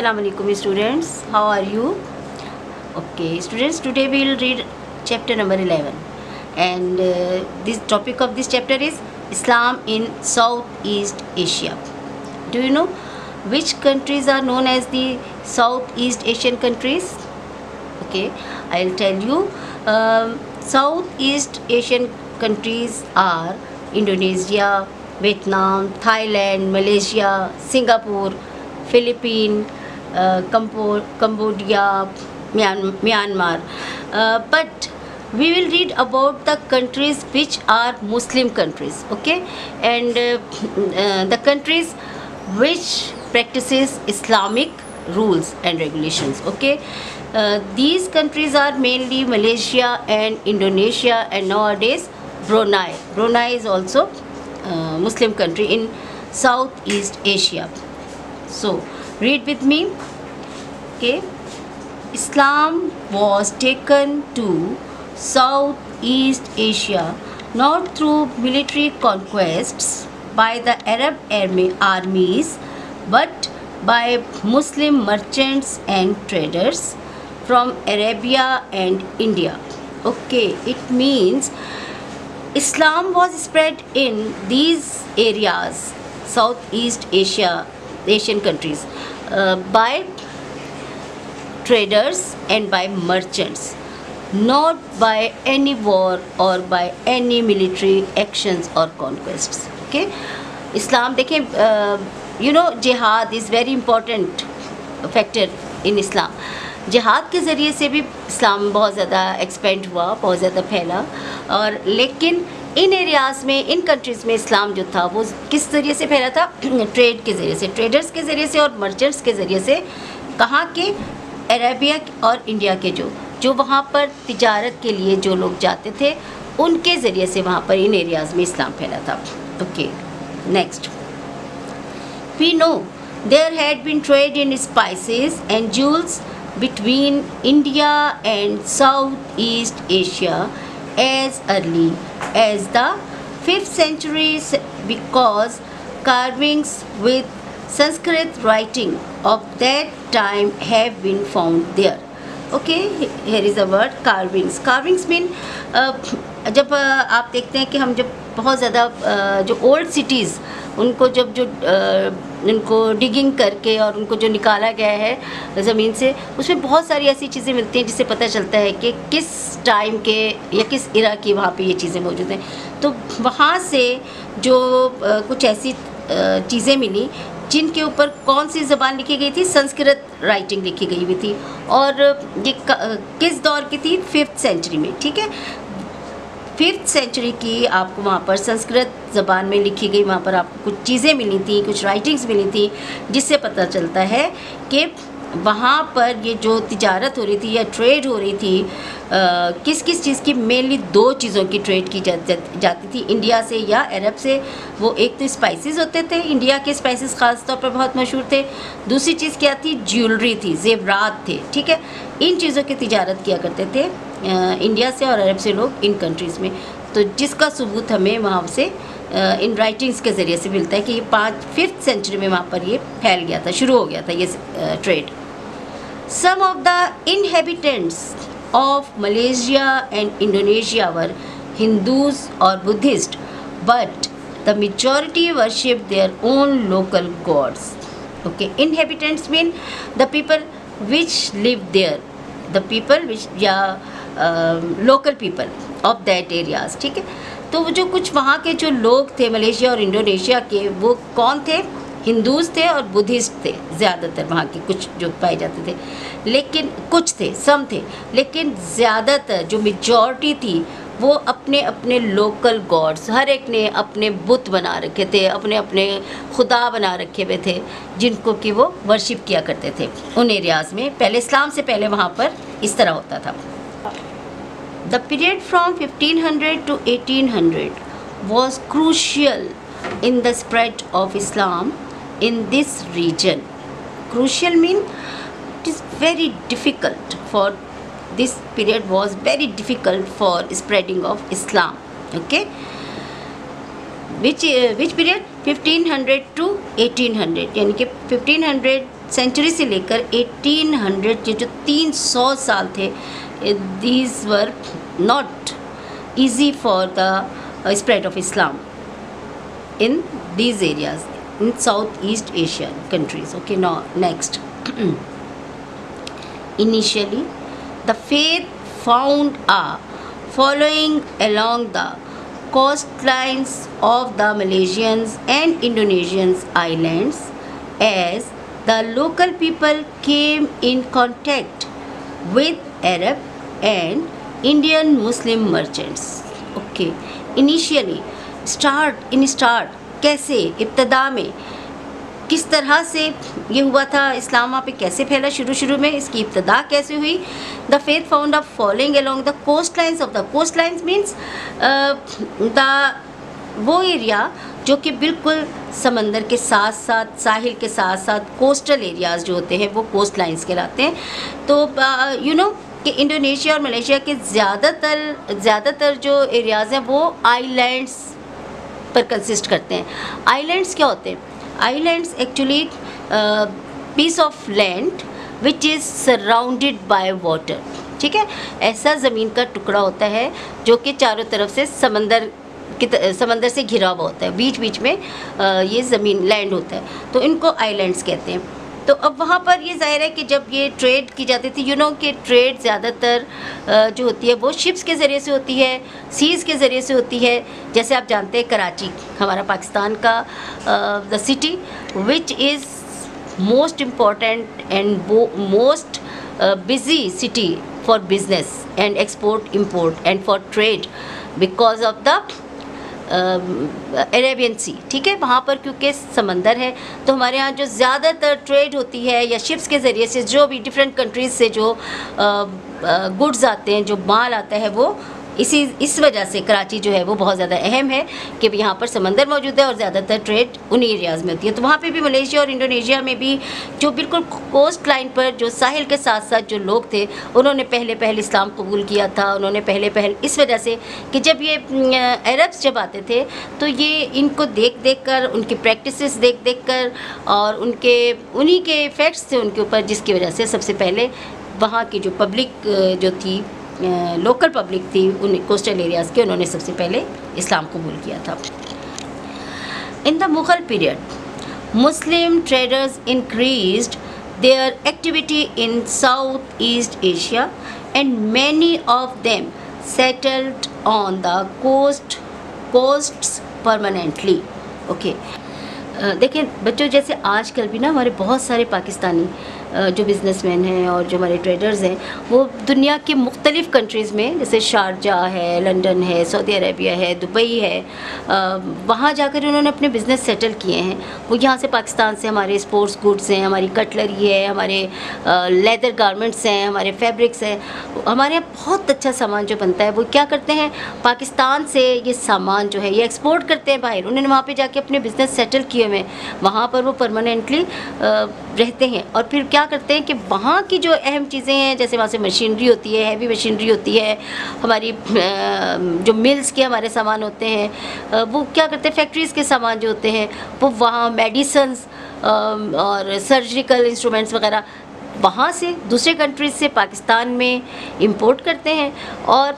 Assalamualaikum students, how are you? Okay students, today we will read chapter number 11 and this topic of this chapter is Islam in Southeast Asia. Do you know which countries are known as the Southeast Asian countries? Okay, I'll tell you. Southeast Asian countries are Indonesia, Vietnam, Thailand, Malaysia, Singapore, Philippines, Cambodia, Myanmar. But we will read about the countries which are Muslim countries, okay, and the countries which practices Islamic rules and regulations, okay. These countries are mainly Malaysia and Indonesia, and nowadays Brunei. Brunei is also Muslim country in Southeast Asia. So read with me. Okay, Islam was taken to Southeast Asia not through military conquests by the Arab armies, but by Muslim merchants and traders from Arabia and India. Okay, it means Islam was spread in these areas, Southeast Asia, Asian countries, by traders and by merchants, not by any war or by any military actions or conquests. Okay, Islam, देखिए, jihad is very important factor in Islam. जिहाद के ज़रिए से भी इस्लाम बहुत ज़्यादा expand हुआ, बहुत ज़्यादा फैला, और लेकिन इन एरियाज़ में, इन कंट्रीज़ में इस्लाम जो था वो किस ज़रिए से फैला था? ट्रेड के ज़रिए से, ट्रेडर्स के ज़रिए से और मर्चेंट्स के ज़रिए से। कहाँ के? अरेबिया और इंडिया के जो वहाँ पर तिजारत के लिए जो लोग जाते थे, उनके ज़रिए से वहाँ पर इन एरियाज़ में इस्लाम फैला था। Okay, next, we know there had been trade in spices and jewels between India and Southeast Asia as early as the 5th century, because carvings with Sanskrit writing of that time have been found there. Okay, here is the word carvings. Carvings mean जब आप देखते हैं कि हम जब बहुत ज़्यादा जो ओल्ड सिटीज़, उनको जब उनको डिगिंग करके और उनको जो निकाला गया है ज़मीन से, उसमें बहुत सारी ऐसी चीज़ें मिलती हैं जिससे पता चलता है कि किस टाइम के या किस इरा की वहाँ पे ये चीज़ें मौजूद हैं। तो वहाँ से जो कुछ ऐसी चीज़ें मिली जिनके ऊपर कौन सी ज़बान लिखी गई थी? संस्कृत राइटिंग लिखी गई हुई थी, और ये किस दौर की थी? 5th सेंचुरी में, ठीक है। 5th सेंचुरी की आपको वहाँ पर संस्कृत ज़बान में लिखी गई, वहाँ पर आपको कुछ चीज़ें मिली थी, कुछ राइटिंग्स मिली थी, जिससे पता चलता है कि वहाँ पर ये जो तिजारत हो रही थी या ट्रेड हो रही थी, किस किस चीज़ की? मेनली 2 चीज़ों की ट्रेड की जाती थी, इंडिया से या अरब से। वो एक तो स्पाइसेस होते थे, इंडिया के स्पाइसेस ख़ास तौर पर बहुत मशहूर थे। दूसरी चीज़ क्या थी? ज्वेलरी थी, जेवरात थे, ठीक है। इन चीज़ों की तिजारत किया करते थे इंडिया से और अरब से लोग इन कंट्रीज़ में। तो जिसका सबूत हमें वहाँ से इन राइटिंग्स के ज़रिए से मिलता है कि ये 5th सेंचुरी में वहाँ पर ये फैल गया था, शुरू हो गया था ये trade. Some of the inhabitants of Malaysia and Indonesia were Hindus or Buddhists, but the majority worshipped their own local gods. Okay, inhabitants mean the people which live there, the people which local people of that areas, ठीक है। तो वो जो कुछ वहाँ के जो लोग थे मलेशिया और इंडोनेशिया के, वो कौन थे? हिंदूज़ थे और बुद्धिस्ट थे, ज़्यादातर वहाँ के कुछ जो पाए जाते थे, लेकिन कुछ थे, सम थे, लेकिन ज़्यादातर जो मेजॉरिटी थी वो अपने अपने लोकल गॉड्स, हर एक ने अपने बुत बना रखे थे, अपने अपने खुदा बना रखे हुए थे, जिनको कि वो वर्शिप किया करते थे उन एरियाज़ में। पहले इस्लाम से पहले वहाँ पर इस तरह होता था। The period from 1500 to 1800 was crucial in the spread of Islam in this region. Crucial mean it is very difficult for this period, was very difficult for spreading of Islam. Okay, which period? 1500 to 1800, यानी कि 1500 century से लेकर 1800 के जो 300 साल थे, these were not easy for the spread of Islam in these areas in Southeast Asian countries. Okay, now next. Initially, the faith found a following along the coastlines of the Malaysian and Indonesian islands as the local people came in contact with Arab and Indian Muslim merchants. Okay, initially, start कैसे, इब्तदा में किस तरह से ये हुआ था, इस्लाम वहाँ पे कैसे फैला शुरू में, इसकी इब्तदा कैसे हुई. The faith found a following along the coast lines of the coast lines means the वो एरिया जो कि बिल्कुल समंदर के साथ साथ, साहिल के साथ साथ कोस्टल एरियाज़ जो होते हैं वो कोस्ट लाइन्स कहलाते हैं. तो यू नो कि इंडोनेशिया और मलेशिया के ज़्यादातर जो एरियाज़ हैं वो आइलैंड्स पर कंसिस्ट करते हैं. आइलैंड्स क्या होते हैं? Islands actually piece of land which is surrounded by water. ठीक है, ऐसा ज़मीन का टुकड़ा होता है जो कि चारों तरफ से समंदर से घिरा हुआ होता है, बीच बीच में ये ज़मीन लैंड होता है, तो इनको आइलैंड्स कहते हैं. तो अब वहाँ पर ये ज़ाहिर है कि जब ये ट्रेड की जाती थी, यू नो कि ट्रेड ज़्यादातर जो होती है वो शिप्स के ज़रिए से होती है, सीज़ के ज़रिए से होती है. जैसे आप जानते हैं कराची हमारा पाकिस्तान का the city which is most important and most busy city for business and export import and for trade because of the Arabian sea. ठीक है, वहाँ पर क्योंकि समंदर है तो हमारे यहाँ जो ज़्यादातर ट्रेड होती है या शिप्स के ज़रिए से जो भी डिफरेंट कंट्रीज़ से जो गुड्स आते हैं, जो माल आता है, वो इस वजह से कराची जो है वो बहुत ज़्यादा अहम है कि यहाँ पर समंदर मौजूद है और ज़्यादातर ट्रेड उन्हीं एरियाज़ में होती है. तो वहाँ पे भी मलेशिया और इंडोनेशिया में भी जो बिल्कुल कोस्ट लाइन पर जो साहिल के साथ साथ जो लोग थे उन्होंने पहले इस्लाम कबूल किया था. उन्होंने पहले इस वजह से कि जब ये अरब्स जब आते थे तो ये इनको देख कर, उनकी प्रैक्टिसेस देख कर और उन्हीं के इफ़ेक्ट्स थे उनके ऊपर, जिसकी वजह से सबसे पहले वहाँ की जो पब्लिक जो थी, लोकल पब्लिक थी उन कोस्टल एरियाज़ के, उन्होंने सबसे पहले इस्लाम कबूल किया था. In the Mughal period Muslim traders increased their activity in South East Asia and many of them settled on the coasts permanently. Okay, देखिए बच्चों, जैसे आजकल भी ना हमारे बहुत सारे पाकिस्तानी जो बिज़नेसमैन हैं और जो हमारे ट्रेडर्स हैं वो दुनिया के मुख्तलिफ़ कंट्रीज़ में, जैसे शारजाह है, लंदन है, सऊदी अरेबिया है, दुबई है, वहाँ जाकर उन्होंने अपने बिज़नेस सेटल किए हैं. वो यहाँ से पाकिस्तान से हमारे स्पोर्ट्स गुड्स हैं, हमारी कटलरी है, हमारे लेदर गारमेंट्स हैं, हमारे फैब्रिक्स हैं, हमारे यहाँ बहुत अच्छा सामान जो बनता है वो क्या करते हैं, पाकिस्तान से ये सामान जो है ये एक्सपोर्ट करते हैं बाहर. उन्होंने वहाँ पर जाके अपने बिज़नेस सेटल किए हुए, वहाँ पर वो परमानेंटली रहते हैं. और फिर क्या करते हैं कि वहाँ की जो अहम चीज़ें हैं, जैसे वहाँ से मशीनरी होती है, हैवी मशीनरी होती है, हमारी जो मिल्स के हमारे सामान होते हैं, वो क्या करते हैं, फैक्ट्रीज़ के सामान जो होते हैं वो वहाँ मेडिसन्स और सर्जिकल इंस्ट्रूमेंट्स वगैरह वहाँ से दूसरे कंट्रीज़ से पाकिस्तान में इंपोर्ट करते हैं और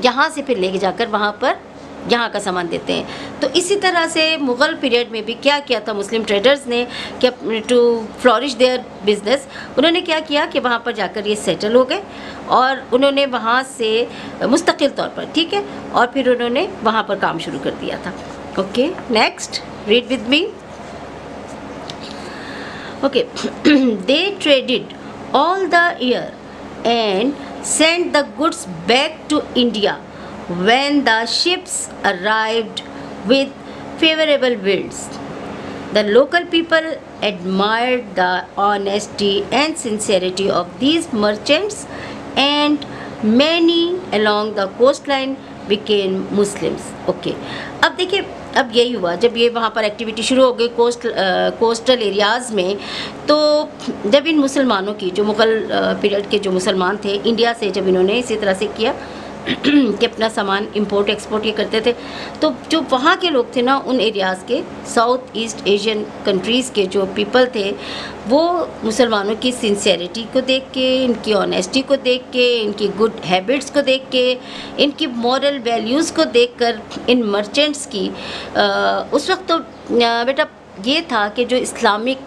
यहाँ से फिर लेके जाकर वहाँ पर यहाँ का सामान देते हैं. तो इसी तरह से मुग़ल पीरियड में भी क्या किया था मुस्लिम ट्रेडर्स ने कि टू फ्लॉरिश देयर बिज़नेस, उन्होंने क्या किया कि वहाँ पर जाकर ये सेटल हो गए और उन्होंने वहाँ से मुस्तकिल तौर पर, ठीक है, और फिर उन्होंने वहाँ पर काम शुरू कर दिया था. Okay, next read with me. Okay, they traded all the year and sent the goods back to India when the ships arrived with favorable winds. The local people admired the honesty and sincerity of these merchants and many along the coastline became Muslims. Okay, अब देखिए, अब यही हुआ जब ये वहाँ पर activity शुरू हो गई कोस्टल एरियाज़ में, तो जब इन मुसलमानों की जो मुग़ल पीरियड के जो मुसलमान थे इंडिया से, जब इन्होंने इसी तरह से किया कि अपना सामान इंपोर्ट एक्सपोर्ट ये करते थे। तो जो वहाँ के लोग थे ना, उन एरियाज़ के साउथ ईस्ट एशियन कंट्रीज़ के जो पीपल थे, वो मुसलमानों की सिंसियरिटी को देख के, इनकी ऑनेस्टी को देख के, इनकी गुड हैबिट्स को देख के, इनकी मॉरल वैल्यूज़ को देखकर इन मर्चेंट्स की उस वक्त तो बेटा ये था कि जो इस्लामिक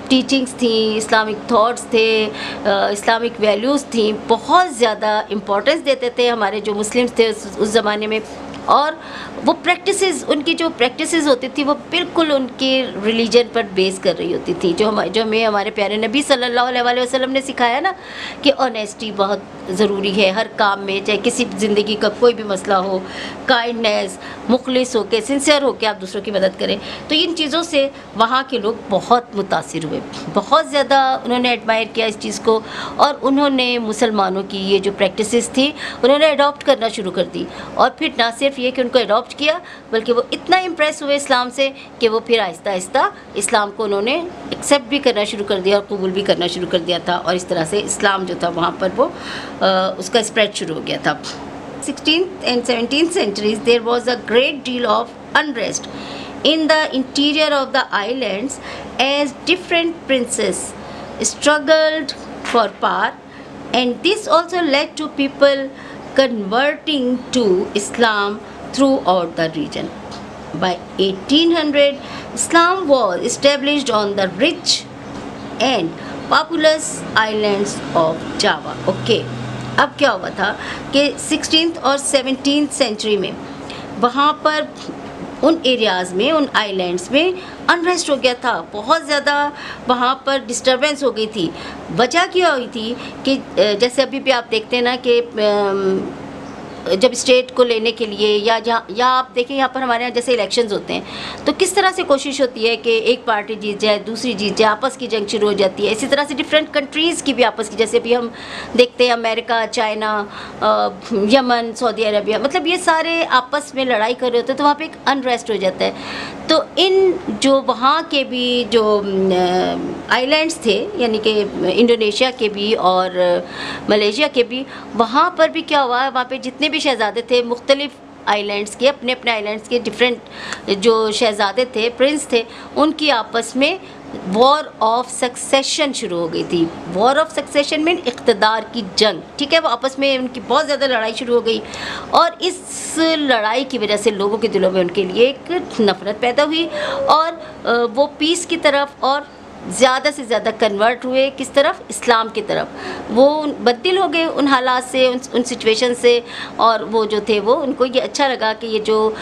टीचिंग्स थी, इस्लामिक थॉट्स थे, इस्लामिक वैल्यूज़ थी, बहुत ज़्यादा इम्पोर्टेंस देते थे हमारे जो मुस्लिम्स थे उस ज़माने में। और वो प्रैक्टिसेस, उनकी जो प्रैक्टिसेस होती थी वो बिल्कुल उनके रिलीजन पर बेस कर रही होती थी, जो हमें हमारे प्यारे नबी सल्लल्लाहु अलैहि वसल्लम ने सिखाया ना कि ऑनेस्टी बहुत ज़रूरी है हर काम में, चाहे किसी ज़िंदगी का कोई भी मसला हो, काइंडनेस, मुखलिस होके, सिंसियर होके आप दूसरों की मदद करें। तो इन चीज़ों से वहाँ के लोग बहुत मुतासिर हुए, बहुत ज़्यादा उन्होंने एडमायर किया इस चीज़ को, और उन्होंने मुसलमानों की ये जो प्रैक्टिसेस थी उन्होंने अडॉप्ट करना शुरू कर दी। और फिर ना सिर्फ ये कि उनको अडॉप्ट किया, बल्कि वो इतना इम्प्रेस हुए इस्लाम से कि वो फिर आहिस्ता आहिस्ता इस्लाम को उन्होंने एक्सेप्ट भी करना शुरू कर दिया और कबूल भी करना शुरू कर दिया था। और इस तरह से इस्लाम जो था वहाँ पर वो उसका स्प्रेड शुरू हो गया था। 16th and 17th centuries there was a great deal of unrest in the interior of the islands as different princes struggled for power, and this also led to people converting to Islam throughout the region. By 1800, Islam was established on the rich and populous islands of Java. Okay. अब क्या हुआ था कि 16th और 17th century में वहाँ पर उन एरियाज़ में, उन आइलैंड्स में अनरेस्ट हो गया था, बहुत ज़्यादा वहाँ पर डिस्टर्बेंस हो गई थी। वजह क्या हुई थी कि जैसे अभी भी आप देखते हैं ना कि जब स्टेट को लेने के लिए या आप देखें यहाँ पर हमारे यहाँ जैसे इलेक्शंस होते हैं तो किस तरह से कोशिश होती है कि एक पार्टी जीत जाए, दूसरी जीत जाए, आपस की जंग शुरू हो जाती है। इसी तरह से डिफरेंट कंट्रीज़ की भी आपस की, जैसे भी हम देखते हैं America, China, Yemen, Saudi Arabia, मतलब ये सारे आपस में लड़ाई कर रहे होते हैं तो वहाँ पर एक अनरेस्ट हो जाता है। तो इन जो वहाँ के भी जो आइलैंड्स थे, यानी कि इंडोनेशिया के भी और मलेशिया के भी, वहाँ पर भी क्या हुआ, वहाँ पे जितने भी शहज़ादे थे मुख्तलिफ़ आइलैंड्स के, अपने अपने आइलैंड्स के डिफरेंट जो शहज़ादे थे, प्रिंस थे, उनकी आपस में वॉर ऑफ सक्सेशन शुरू हो गई थी। वॉर ऑफ सक्सेशन में इक़्तिदार की जंग, ठीक है, वो आपस में उनकी बहुत ज़्यादा लड़ाई शुरू हो गई और इस लड़ाई की वजह से लोगों के दिलों में उनके लिए एक नफ़रत पैदा हुई और वो पीस की तरफ और ज़्यादा से ज़्यादा कन्वर्ट हुए, किस तरफ, इस्लाम की तरफ। वो बददिल हो गए उन हालात से, उन सिचुएशन से, और वो जो थे वो उनको ये अच्छा लगा कि ये जो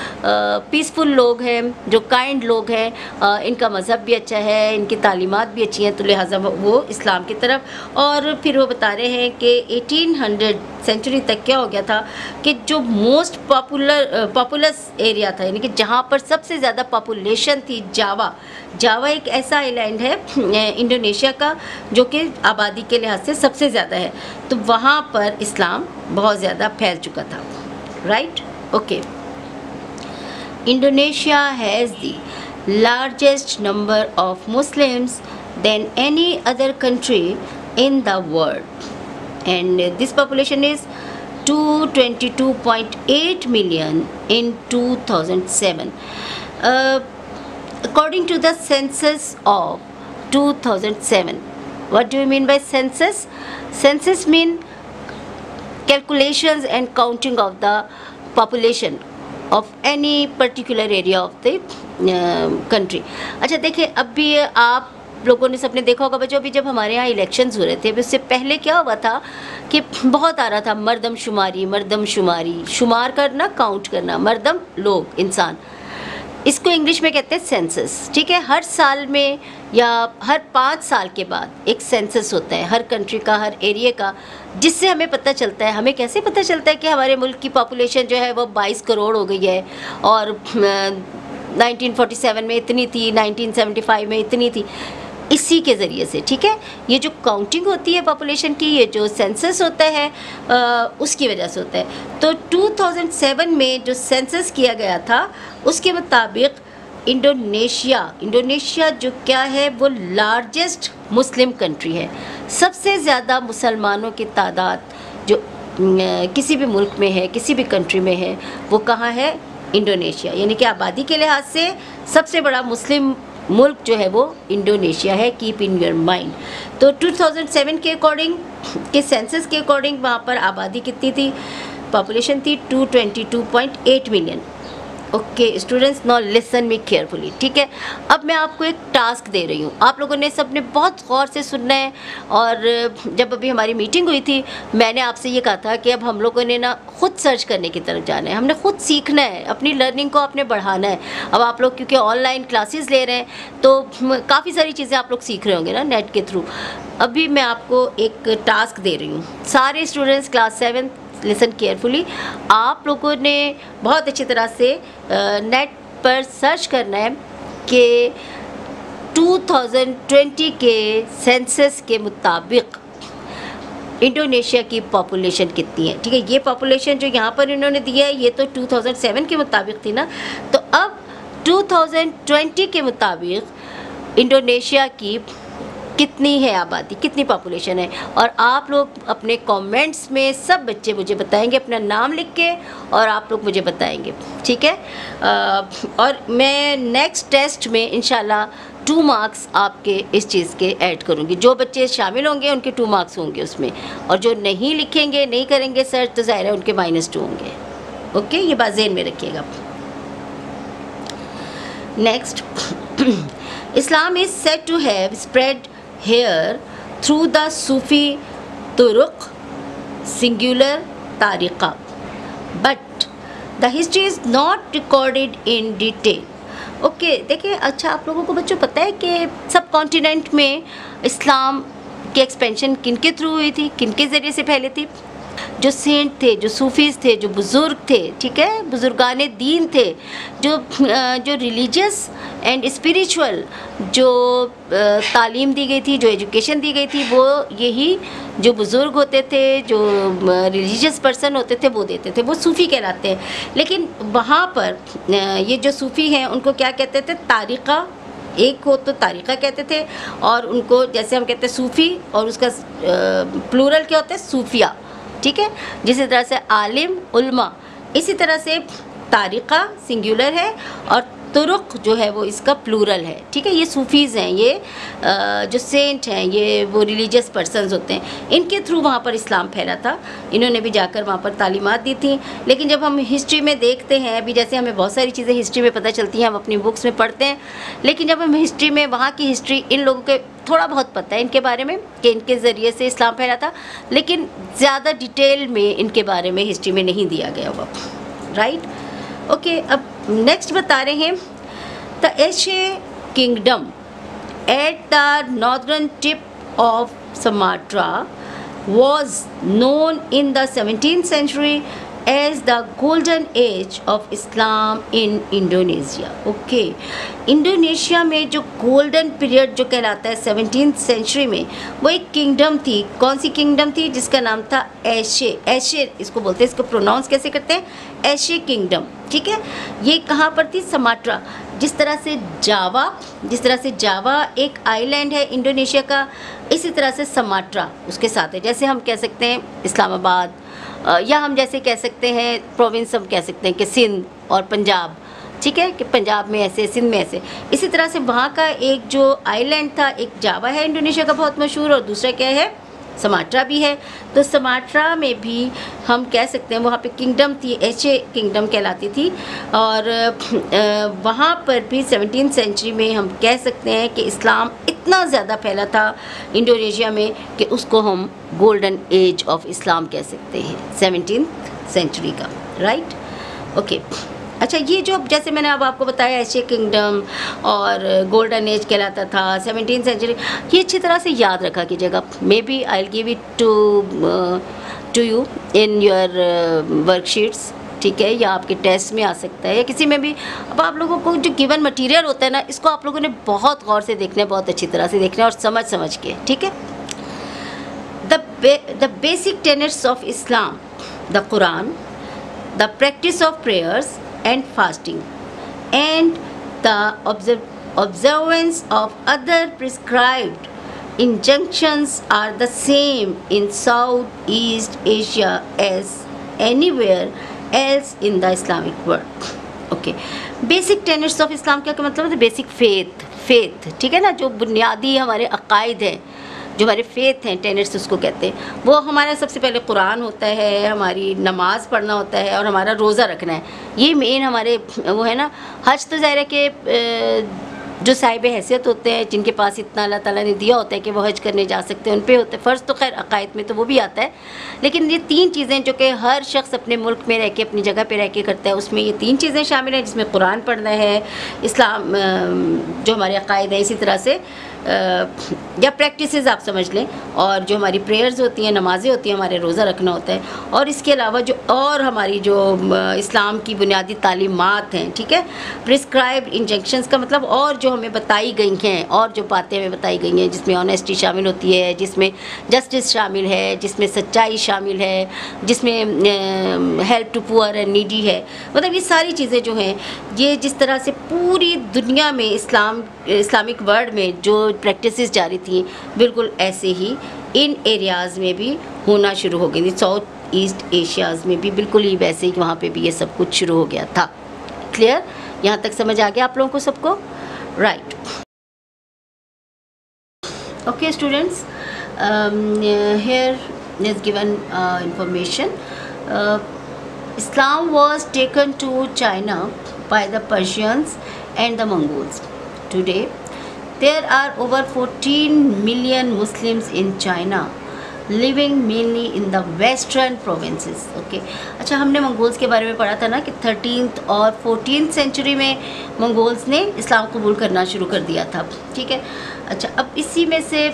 पीसफुल लोग हैं, जो काइंड लोग हैं, इनका मज़हब भी अच्छा है, इनकी तालीमात भी अच्छी हैं, तो लिहाजा वो इस्लाम की तरफ। और फिर वो बता रहे हैं कि 1800 सेंचुरी तक क्या हो गया था कि जो मोस्ट पॉपुलस एरिया था, यानी कि जहाँ पर सबसे ज़्यादा पॉपुलेशन थी, जावा एक ऐसा आइलैंड है इंडोनेशिया का जो कि आबादी के लिहाज से सबसे ज़्यादा है, तो वहाँ पर इस्लाम बहुत ज़्यादा फैल चुका था, right. Okay, Indonesia has the largest number of Muslims than any other country in the world and this population is 222.8 million in 2007. According to the census of 2007. What do you mean by census? Census mean calculations and counting of the population of any particular area of the country. अच्छा देखिए, अब भी आप लोगों ने सबने देखा होगा बच्चों, अभी जब हमारे यहाँ इलेक्शंस हो रहे थे, अभी उससे पहले क्या हुआ था कि बहुत आ रहा था मर्दमशुमारी, शुमार करना, काउंट करना, मर्दम लोग, इंसान, इसको इंग्लिश में कहते हैं सेंसस, ठीक है। हर साल में या हर 5 साल के बाद एक सेंसस होता है हर कंट्री का, हर एरिया का, जिससे हमें पता चलता है, हमें कैसे पता चलता है कि हमारे मुल्क की पॉपुलेशन जो है वो 22 करोड़ हो गई है और 1947 में इतनी थी, 1975 में इतनी थी, इसी के ज़रिए से, ठीक है। ये जो काउंटिंग होती है पॉपुलेशन की, ये जो सेंसस होता है उसकी वजह से होता है। तो 2007 में जो सेंसस किया गया था उसके मुताबिक इंडोनेशिया जो क्या है वो लार्जेस्ट मुस्लिम कंट्री है, सबसे ज़्यादा मुसलमानों की तादाद जो किसी भी मुल्क में है, किसी भी कंट्री में है, वो कहाँ है? इंडोनेशिया। यानी कि आबादी के लिहाज से सबसे बड़ा मुस्लिम मुल्क जो है वो इंडोनेशिया है। Keep in your mind. तो 2007 के अकॉर्डिंग, के सेंसस के अकॉर्डिंग वहाँ पर आबादी कितनी थी? पॉपुलेशन थी 222.8 million. Okay students, now listen me carefully, ठीक है। अब मैं आपको एक टास्क दे रही हूँ, आप लोगों ने सबने बहुत गौर से सुनना है। और जब अभी हमारी मीटिंग हुई थी, मैंने आपसे ये कहा था कि अब हम लोगों ने ना खुद सर्च करने की तरफ जाना है, हमने खुद सीखना है, अपनी लर्निंग को आपने बढ़ाना है। अब आप लोग क्योंकि ऑनलाइन क्लासेस ले रहे हैं तो काफ़ी सारी चीज़ें आप लोग सीख रहे होंगे ना नेट के थ्रू। अभी मैं आपको एक टास्क दे रही हूँ, सारे स्टूडेंट्स क्लास 7 लिसन केयरफुली। आप लोगों ने बहुत अच्छी तरह से नेट पर सर्च करना है कि 2020 के सेंसस के मुताबिक इंडोनेशिया की पॉपुलेशन कितनी है, ठीक है। ये पॉपुलेशन जो यहाँ पर इन्होंने दिया है ये तो 2007 के मुताबिक थी ना, तो अब 2020 के मुताबिक इंडोनेशिया की कितनी है आबादी, कितनी पॉपुलेशन है। और आप लोग अपने कमेंट्स में सब बच्चे मुझे बताएंगे, अपना नाम लिख के, और आप लोग मुझे बताएंगे, ठीक है। और मैं नेक्स्ट टेस्ट में इंशाल्लाह 2 मार्क्स आपके इस चीज़ के ऐड करूँगी। जो बच्चे शामिल होंगे उनके 2 मार्क्स होंगे उसमें, और जो नहीं लिखेंगे, नहीं करेंगे सर्च, तो ज़ाहिर है उनके -2 होंगे। ओके, ये बात ज़हन में रखिएगा। Next, Islam is said to have spread here through the Sufi turuq, singular tariqa, but the history is not recorded in detail. Okay देखिए, अच्छा आप लोगों को बच्चों पता है कि सब कॉन्टिनेंट में इस्लाम की एक्सपेंशन किन के थ्रू हुई थी, किन के ज़रिए से फैली थी? जो सेंट थे, जो सूफीज़ थे, जो बुज़ुर्ग थे, ठीक है, बुज़ुर्गाने दीन थे, जो रिलीजियस एंड स्पिरिचुअल जो तालीम दी गई थी, जो एजुकेशन दी गई थी, वो यही जो बुज़ुर्ग होते थे, जो रिलीजियस पर्सन होते थे, वो देते थे, वो सूफ़ी कहलाते हैं। लेकिन वहाँ पर ये जो सूफ़ी हैं उनको क्या कहते थे? तारिक़ा। एक को तो तारिक़ा कहते थे, और उनको जैसे हम कहते हैं सूफ़ी, और उसका प्लूरल क्या होता है? सूफिया, ठीक है। जिसी तरह से आलिम, उल्मा, इसी तरह से तारिक़ा सिंगुलर है और तुरुक जो है वो इसका प्लूरल है, ठीक है। ये सूफ़ीज़ हैं, ये जो सेंट हैं, ये वो रिलीजियस पर्सन्स होते हैं, इनके थ्रू वहाँ पर इस्लाम फैला था। इन्होंने भी जाकर वहाँ पर तालीमात दी थी। लेकिन जब हम हिस्ट्री में देखते हैं, अभी जैसे हमें बहुत सारी चीज़ें हिस्ट्री में पता चलती हैं, हम अपनी बुक्स में पढ़ते हैं, लेकिन जब हम हिस्ट्री में वहाँ की हिस्ट्री, इन लोगों के थोड़ा बहुत पता है इनके बारे में कि इनके ज़रिए से इस्लाम फैला था, लेकिन ज़्यादा डिटेल में इनके बारे में हिस्ट्री में नहीं दिया गया हुआ, राइट। ओके, अब नेक्स्ट बता रहे हैं, the Asia kingdom at the northern tip of Sumatra was known in the 17th century as the golden age of Islam in Indonesia. Okay, Indonesia में जो गोल्डन पीरियड जो कहलाता है 17th सेंचुरी में, वो एक किंगडम थी। कौन सी किंगडम थी? जिसका नाम था एशे। एशे इसको बोलते हैं, इसको प्रोनाउंस कैसे करते हैं? एशे किंगडम, ठीक है। ये कहाँ पर थी? सुमात्रा। जिस तरह से जावा एक आइलैंड है इंडोनेशिया का, इसी तरह से सुमात्रा उसके साथ है। जैसे हम कह सकते हैं इस्लामाबाद, या हम जैसे कह सकते हैं प्रोविंस, हम कह सकते हैं कि सिंध और पंजाब, ठीक है, कि पंजाब में ऐसे, सिंध में ऐसे। इसी तरह से वहाँ का एक जो आइलैंड था, एक जावा है इंडोनेशिया का बहुत मशहूर, और दूसरा क्या है? सुमात्रा भी है। तो सुमात्रा में भी हम कह सकते हैं वहाँ पे किंगडम थी, एशे किंगडम कहलाती थी, और वहाँ पर भी 17th सेंचुरी में हम कह सकते हैं कि इस्लाम इतना ज़्यादा फैला था इंडोनेशिया में कि उसको हम गोल्डन एज ऑफ इस्लाम कह सकते हैं 17th सेंचुरी का, राइट। ओके, अच्छा, ये जो जैसे मैंने अब आपको बताया एशिया किंगडम और गोल्डन एज कहलाता था 17th सेंचुरी, ये अच्छी तरह से याद रखा कीजिएगा। Maybe I will give it to you in your worksheets, ठीक है, या आपके टेस्ट में आ सकता है, या किसी में भी। अब आप लोगों को जो गिवन मटेरियल होता है ना, इसको आप लोगों ने बहुत गौर से देखना है, बहुत अच्छी तरह से देखना है, और समझ के, ठीक है। The basic tenets of Islam, the Quran, the practice of prayers and fasting, and the observance of other prescribed injunctions are the same in Southeast Asia as anywhere else in the Islamic world. Okay, basic tenets of Islam क्या मतलब है? Basic faith, ठीक है ना, जो बुनियादी हमारे अकायद हैं, जो हमारे फेथ हैं, टेनेट्स उसको कहते हैं। वो हमारा सबसे पहले कुरान होता है, हमारी नमाज़ पढ़ना होता है और हमारा रोज़ा रखना है। ये मेन हमारे वो है ना। हज तो ज़ाहिर है कि जो साहिब हैसियत होते हैं, जिनके पास इतना अल्लाह ताला ने दिया होता है कि वो हज करने जा सकते हैं, उन पे होते हैं फ़र्ज़। तो खैर अकायद में तो वो भी आता है, लेकिन ये 3 चीज़ें जो कि हर शख्स अपने मुल्क में रह के, अपनी जगह पे रह के करता है, उसमें ये 3 चीज़ें शामिल हैं, जिसमें कुरान पढ़ना है, इस्लाम जो हमारे अकायद हैं, इसी तरह से या प्रैक्टिसेस आप समझ लें, और जो हमारी प्रेयर्स होती हैं, नमाज़ें होती हैं, हमारे रोज़ा रखना होता है, और इसके अलावा जो और हमारी जो इस्लाम की बुनियादी तालीमात हैं, ठीक है, प्रिस्क्राइब्ड इंजेक्शंस का मतलब और जो हमें बताई गई हैं, और जो बातें हमें बताई गई हैं, जिसमें ऑनेस्टी शामिल होती है, जिसमें जस्टिस शामिल है, जिसमें सच्चाई शामिल है, जिसमें help to poor and needy है, मतलब ये सारी चीज़ें जो हैं, ये जिस तरह से पूरी दुनिया में इस्लामिक वर्ल्ड में जो प्रैक्टिसेस जारी थी, बिल्कुल ऐसे ही इन एरियाज़ में भी होना शुरू हो गई थी। साउथ ईस्ट एशियाज़ में भी बिल्कुल ही वैसे ही वहाँ पे भी ये सब कुछ शुरू हो गया था। क्लियर? यहाँ तक समझ आ गया आप लोगों को सबको? Right. Okay students, here is given information. Islam was taken to China by the Persians and the Mongols. Today there are over 14 million Muslims in China, living mainly in the western provinces. Okay, अच्छा, हमने Mongols के बारे में पढ़ा था ना कि 13th और 14th सेंचुरी में मंगोल्स ने इस्लाम कबूल करना शुरू कर दिया था, ठीक है। अच्छा, अब इसी में से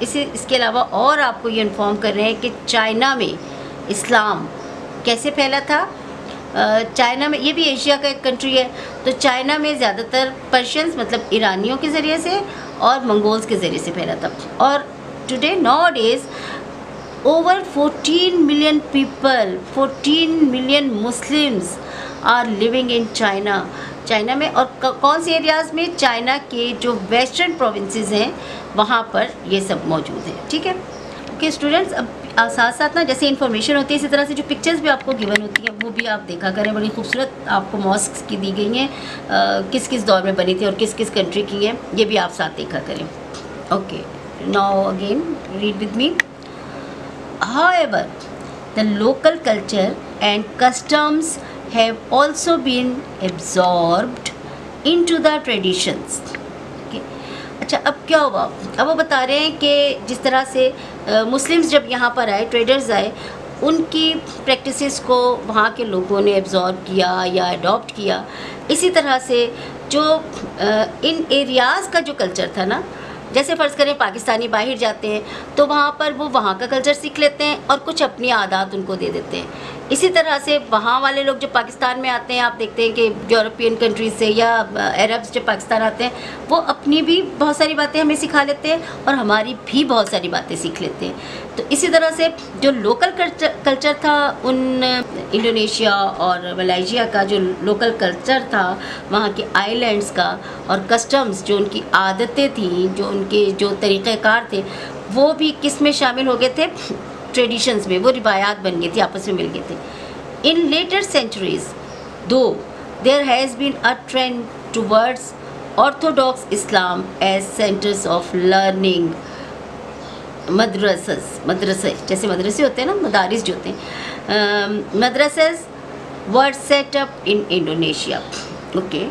इसके अलावा और आपको ये इन्फॉर्म कर रहे हैं कि चाइना में इस्लाम कैसे फैला था। चाइना में, ये भी एशिया का एक कंट्री है, तो चाइना में ज़्यादातर पर्शियंस मतलब ईरानियों के ज़रिए से और मंगोल्स के ज़रिए से फैला था। और today nowadays over 14 million people, 14 million Muslims are living in China. China में, और कौन से एरियाज़ में? चाइना के जो वेस्टर्न प्रोविंसेस हैं वहाँ पर ये सब मौजूद है, ठीक है। ओके स्टूडेंट्स, अब साथ साथ ना जैसे इन्फॉर्मेशन होती है, इसी तरह से जो पिक्चर्स भी आपको गिवन होती हैं वो भी आप देखा करें। बड़ी खूबसूरत आपको मॉस्क्स की दी गई हैं, किस किस दौर में बनी थी और किस किस कंट्री की हैं, ये भी आप साथ देखा करें। Okay, now again read with me. However, the local culture and customs have also been absorbed into the traditions. Okay. अच्छा, अब क्या हुआ? अब वो बता रहे हैं कि जिस तरह से मुस्लिम्स जब यहाँ पर आए, ट्रेडर्स आए, उनकी प्रैक्टिसेस को वहाँ के लोगों ने एब्जॉर्ब किया या अडॉप्ट किया। इसी तरह से जो इन एरियाज़ का जो कल्चर था ना, जैसे फ़र्ज़ करें पाकिस्तानी बाहर जाते हैं तो वहाँ पर वो वहाँ का कल्चर सीख लेते हैं और कुछ अपनी आदत उनको दे देते हैं। इसी तरह से वहाँ वाले लोग जो पाकिस्तान में आते हैं, आप देखते हैं कि यूरोपियन कंट्रीज़ से या अरब्स जब पाकिस्तान आते हैं, वो अपनी भी बहुत सारी बातें हमें सिखा लेते हैं और हमारी भी बहुत सारी बातें सीख लेते हैं। तो इसी तरह से जो लोकल कल्चर था, उन इंडोनेशिया और मलेशिया का जो लोकल कल्चर था, वहाँ के आइलैंड्स का, और कस्टम्स जो उनकी आदतें थी, जो उनके जो तरीक़ेकार थे, वो भी किस में शामिल हो गए थे? ट्रेडिशंस में। वो रिवायात बन गई थी, आपस में मिल गए थे। In later centuries though there has been a trend towards orthodox Islam as centres of learning. मदरसे जैसे मदरसे होते हैं ना, मदारिस जो होते हैं, madrasas were set up in Indonesia. Okay,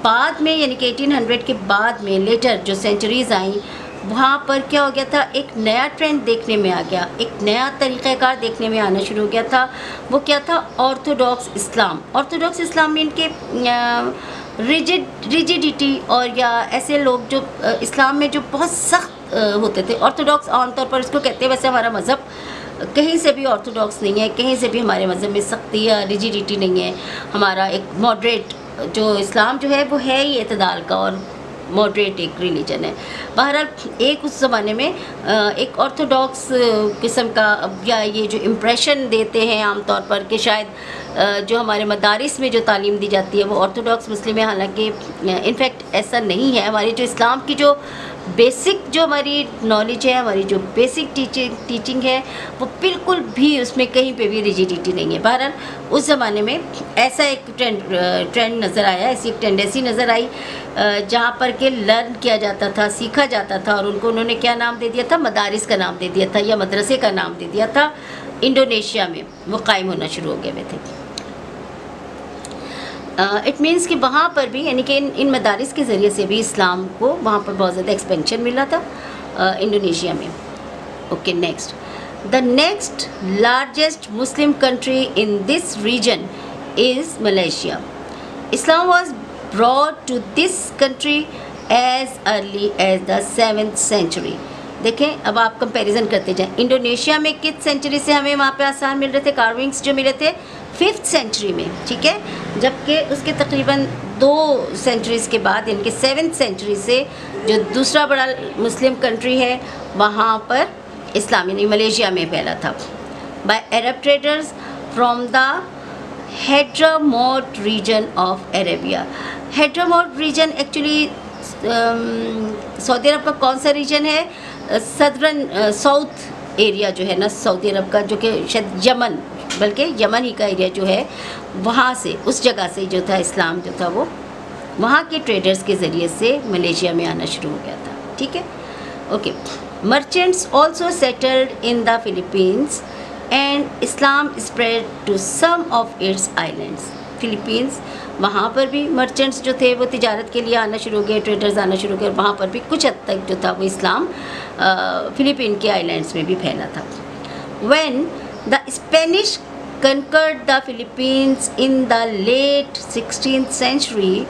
बाद में यानी कि 1800 के बाद में लेटर जो सेंचुरीज़ आई, वहाँ पर क्या हो गया था? एक नया ट्रेंड देखने में आ गया, एक नया तरीक़ाकार देखने में आना शुरू हो गया था। वो क्या था? ऑर्थोडॉक्स इस्लाम। ऑर्थोडॉक्स इस्लाम में इनके रिजिडिटी, और या ऐसे लोग जो इस्लाम में जो बहुत सख्त होते थे। ऑर्थोडॉक्स आमतौर पर इसको कहते हैं, वैसे हमारा मज़हब कहीं से भी ऑर्थोडॉक्स नहीं है, कहीं से भी हमारे मज़हब में सख्ती या रिजिडिटी नहीं है। हमारा एक मॉडरेट जो इस्लाम जो है वो है ही इत्तेदाल का और मॉडरेट एक रिलीजन है। बहरहाल एक उस ज़माने में एक ऑर्थोडॉक्स किस्म का, या ये जो इम्प्रेशन देते हैं आम तौर पर कि शायद जो हमारे मदारिस में जो तालीम दी जाती है वो ऑर्थोडॉक्स मुस्लिम है, हालांकि इनफैक्ट ऐसा नहीं है। हमारी जो इस्लाम की जो बेसिक जो हमारी नॉलेज है, हमारी जो बेसिक टीचिंग है, वो बिल्कुल भी उसमें कहीं पे भी रिजिडिटी नहीं है। बहरहाल उस ज़माने में ऐसा एक ट्रेंड नज़र आया, ऐसी एक टेंडेंसी नज़र आई जहाँ पर के लर्न किया जाता था, सीखा जाता था, और उनको उन्होंने क्या नाम दे दिया था, मदारिस का नाम दे दिया था या मदरसे का नाम दे दिया था। इंडोनेशिया में वो कायम होना शुरू हो गए हुए थे। इट मीन्स कि वहाँ पर भी, यानी कि इन मदारिस के ज़रिए से भी इस्लाम को वहाँ पर बहुत ज़्यादा एक्सपेंशन मिला था इंडोनेशिया में। Okay, next, the next largest Muslim country in this region is Malaysia. Islam was brought to this country as early as the 7th century. देखें, अब आप कंपैरिजन करते जाएं, इंडोनेशिया में किस सेंचुरी से हमें वहाँ पे आसार मिल रहे थे, कार्विंग्स जो मिले थे 5th सेंचुरी में, ठीक है, जबकि उसके तकरीबन 2 सेंचुरीज़ के बाद, यानी कि 7th सेंचुरी से जो दूसरा बड़ा मुस्लिम कंट्री है वहाँ पर इस्लाम यानी मलेशिया में फैला था by Arab traders from the Hadramaut region of Arabia. Hadramaut region actually सऊदी अरब का कौन सा रीजन है, सदर्न साउथ एरिया जो है ना सऊदी अरब का, जो कि शायद यमन, बल्कि यमन ही का एरिया जो है, वहाँ से, उस जगह से जो था इस्लाम जो था वो वहाँ के ट्रेडर्स के ज़रिए से मलेशिया में आना शुरू हो गया था, ठीक है। Okay, merchants also settled in the Philippines and Islam spread to some of its islands. Philippines, वहाँ पर भी मर्चेंट्स जो थे वो तिजारत के लिए आना शुरू हो गए, ट्रेडर्स आना शुरू हो गए, और वहाँ पर भी कुछ हद तक जो था वो इस्लाम फिलीपीन के आइलैंड्स में भी फैला था। When the Spanish conquered the Philippines in the late 16th century,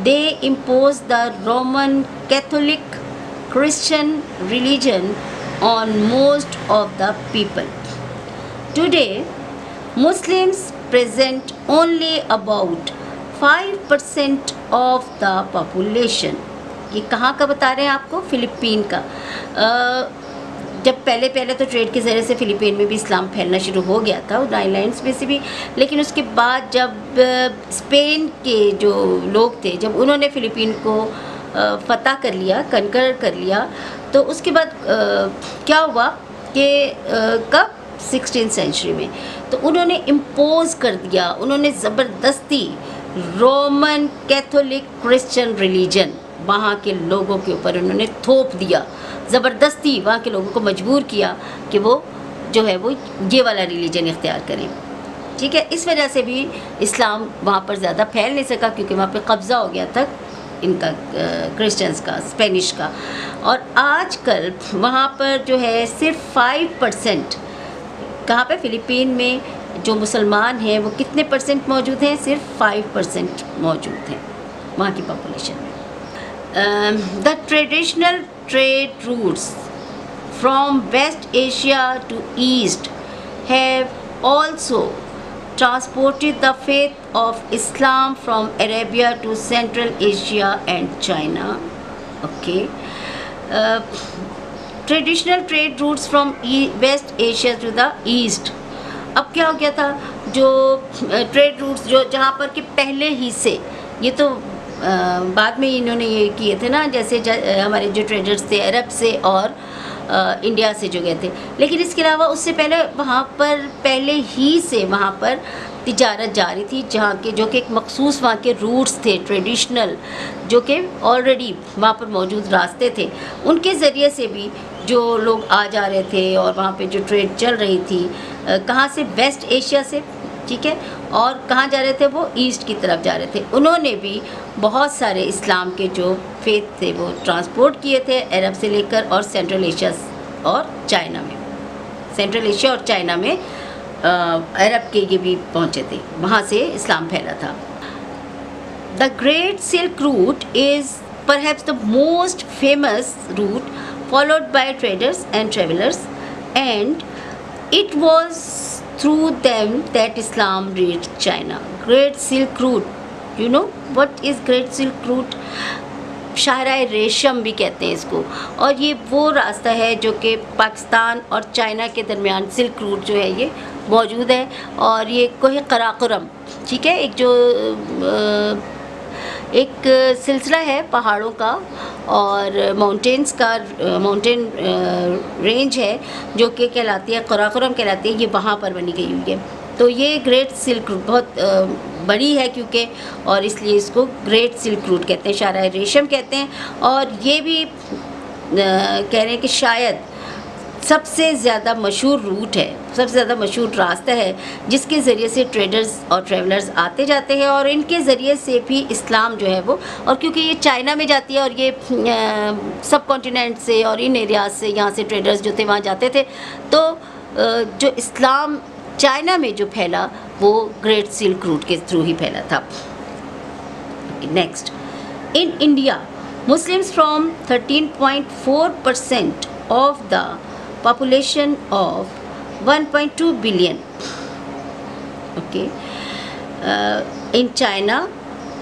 they imposed the Roman Catholic Christian religion on most of the people. Today, Muslims present only about 5% of the population. ये कहाँ का बता रहे हैं आपको, Philippine का। जब पहले तो ट्रेड के ज़रिए से फ़िलिपीन में भी इस्लाम फैलना शुरू हो गया था, उन आइलैंड्स में से भी, लेकिन उसके बाद जब स्पेन के जो लोग थे, जब उन्होंने फ़िलिपीन को फ़तह कर लिया, कनकर कर लिया, तो उसके बाद क्या हुआ कि कब 16th सेंचुरी में, तो उन्होंने इम्पोज़ कर दिया, उन्होंने ज़बरदस्ती रोमन कैथोलिक क्रिश्चियन रिलीजन वहाँ के लोगों के ऊपर उन्होंने थोप दिया, ज़बरदस्ती वहाँ के लोगों को मजबूर किया कि वो जो है वो ये वाला रिलीजन इख्तियार करें, ठीक है। इस वजह से भी इस्लाम वहाँ पर ज़्यादा फैल नहीं सका, क्योंकि वहाँ पे कब्ज़ा हो गया था इनका, क्रिश्चियंस का, स्पेनिश का। और आजकल वहाँ पर जो है सिर्फ 5%, कहाँ पे, फ़िलिपीन में जो मुसलमान हैं वो कितने परसेंट मौजूद हैं, सिर्फ 5% मौजूद हैं वहाँ की पॉपुलेशन में। The traditional trade routes from West Asia to East have also transported the faith of Islam from Arabia to Central Asia and China. Okay. Traditional trade routes from West Asia to the East. अब क्या हो गया था, जो trade routes जो जहाँ पर कि पहले ही से, ये तो बाद में इन्होंने ये किए थे ना, जैसे हमारे जो ट्रेडर्स थे अरब से और इंडिया से जो गए थे, लेकिन इसके अलावा उससे पहले वहाँ पर पहले ही से वहाँ पर तिजारत जारी थी, जहाँ के जो कि एक मखसूस वहाँ के रूट्स थे ट्रेडिशनल, जो कि ऑलरेडी वहाँ पर मौजूद रास्ते थे, उनके ज़रिए से भी जो लोग आ जा रहे थे और वहाँ पे जो ट्रेड चल रही थी, कहाँ से, वेस्ट एशिया से, ठीक है, और कहाँ जा रहे थे, वो ईस्ट की तरफ जा रहे थे। उन्होंने भी बहुत सारे इस्लाम के जो फेथ थे वो ट्रांसपोर्ट किए थे अरब से लेकर, और सेंट्रल एशिया और चाइना में, सेंट्रल एशिया और चाइना में अरब के ये भी पहुँचे थे, वहाँ से इस्लाम फैला था। The Great Silk Route is perhaps the most famous route followed by traders and travelers, and it was through them that Islam reached China. Great Silk Route, you know what is Great Silk Route? शाहराह रेशम भी कहते हैं इसको, और ये वो रास्ता है जो कि पाकिस्तान और चाइना के दरमियान सिल्क रूट जो है ये मौजूद है। और ये कोह कराकोरम, ठीक है, एक सिलसिला है पहाड़ों का और माउंटेन्स का, माउंटेन रेंज है जो कि कहलाती है कराकोरम कहलाती है, ये वहाँ पर बनी गई हुई है। तो ये ग्रेट सिल्क रूट बहुत बड़ी है क्योंकि, और इसलिए इसको ग्रेट सिल्क रूट कहते हैं, शाहराह रेशम कहते हैं। और ये भी कह रहे हैं कि शायद सबसे ज़्यादा मशहूर रूट है, सबसे ज़्यादा मशहूर रास्ता है जिसके ज़रिए से ट्रेडर्स और ट्रैवलर्स आते जाते हैं, और इनके ज़रिए से भी इस्लाम जो है वो, और क्योंकि ये चाइना में जाती है और ये सब कॉन्टिनेंट से और इन एरियाज से यहाँ से ट्रेडर्स जो थे वहाँ जाते थे, तो जो इस्लाम चाइना में जो फैला वो ग्रेट सिल्क रूट के थ्रू ही फैला था। Next, in India Muslims from 13.4% of the population of 1.2 billion. Okay, in China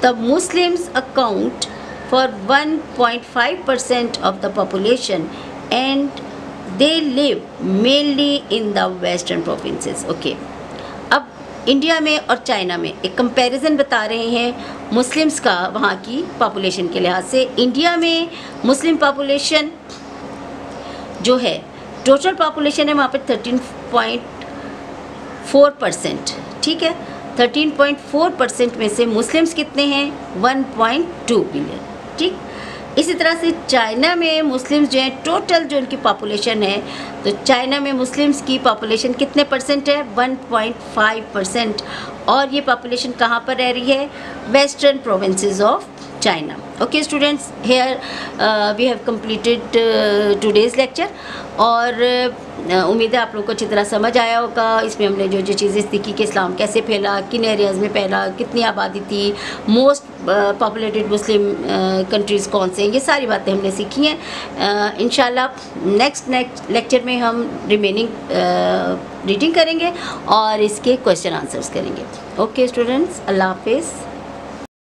the Muslims account for 1.5% of the population and they live mainly in the western provinces. Okay, अब India में और China में एक comparison बता रहे हैं Muslims का वहाँ की पॉपुलेशन के लिहाज से। इंडिया में मुस्लिम पॉपुलेशन जो है, टोटल पॉपुलेशन है वहाँ पर 13.4%, ठीक है। 13.4% में से मुस्लिम्स कितने हैं? 1.2 बिलियन, ठीक। इसी तरह से चाइना में मुस्लिम्स जो हैं, टोटल जो उनकी पॉपुलेशन है, तो चाइना में मुस्लिम्स की पॉपुलेशन कितने परसेंट है? 1.5%। और ये पॉपुलेशन कहाँ पर रह रही है? Western provinces of China. Okay students, here we have completed today's lecture, और उम्मीद है आप लोगों को अच्छी तरह समझ आया होगा। इसमें हमने जो जो चीज़ें सीखी कि इस्लाम कैसे फैला, किन एरियाज़ में फैला, कितनी आबादी थी, मोस्ट पॉपुलेटेड मुस्लिम कंट्रीज़ कौन से हैं, ये सारी बातें हमने सीखी हैं। इंशाल्लाह नेक्स्ट लेक्चर में हम रिमेनिंग रीडिंग करेंगे और इसके क्वेश्चन आंसर्स करेंगे। ओके स्टूडेंट्स, अल्लाह हाफिज़।